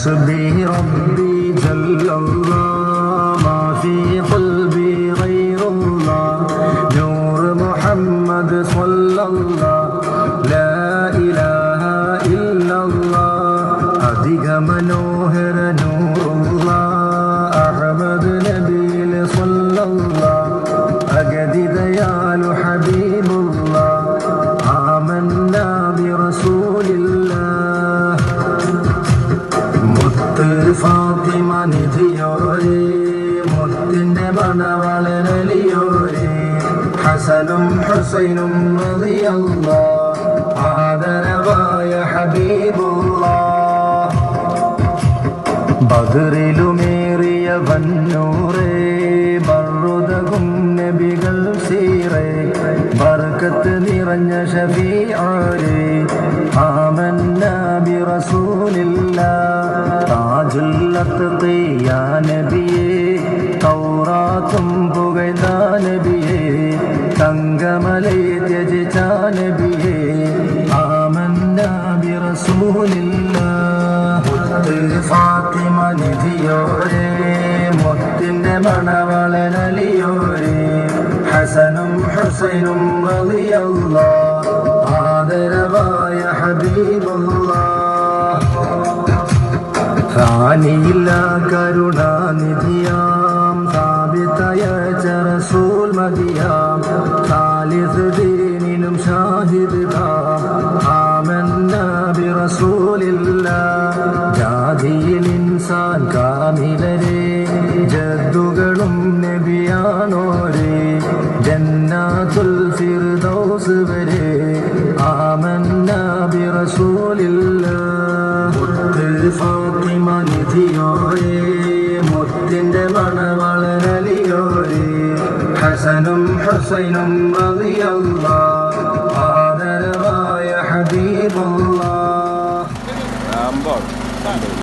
حسبي ربي جل الله ما في قلبي غير الله نور محمد صلى الله لا إله إلا الله അധിക മനോഹര നൂറുള്ള അഹ്മദ് നബിയിൽ സ്വല്ലല്ലാഹ് അഗതിദയാലു ഹബീബുല്ലാഹ് ആമന്നാ ബിറസൂലില്ലാഹ് മുത്ത് ഫാത്തിമ നിധിയോരേ മുത്തിന്റെ മണവളരലിയോരേ ഹസനും ഹുസൈനും റളിയല്ലാഹ് ആദരവായ ഹബീബുല്ലാഹ് ബദറിലുമേറിയ വന്നൂറേ ബറുദകും നബികൾ സീറേ ബർക്കത്ത് നിറഞ്ഞ ഷഫീഅരേ ആമന്നാ ബിറസൂലില്ലാഹ് താജുൽ അത്ഖി യാ നബിയേ തൗറാത്തും പുകഴ്ന്ന നബിയേ തങ്കമലൈ ത്യജിച്ച നബിയേ ആമന്നാ ബിറസൂലില്ലാഹ് ഫാത്തിമ നിധിയോരേ മുത്തിന്റെ മണവളരലിയോരേ ഹസനും ഹുസൈനും റളിയല്ലാഹ് ആദരവായ ഹബീബുല്ലാഹ് റാനിയില്ല കരുണാനിധിയാം സാബിതയ റസൂൽ മദിയാം ഖാലിദ് ദീനിനും ഷാഹിദ് ആമന്നാ ബിറസൂലില്ലാഹ് ജാതിയിൽ ഇൻസാൻ കാമിലരേ ജദ്ദുകളും നബിയാണോരേ ജന്നാത്തുൽ ഫിർദൗസ് വരെ ആമന്നാ ബിറസൂലില്ലാഹ് ഫാത്തിമ നിധിയോരേ മുത്തിന്റെ മണവളരലിയോരേ ഹസനും ഹുസൈനും റളിയല്ലാഹ്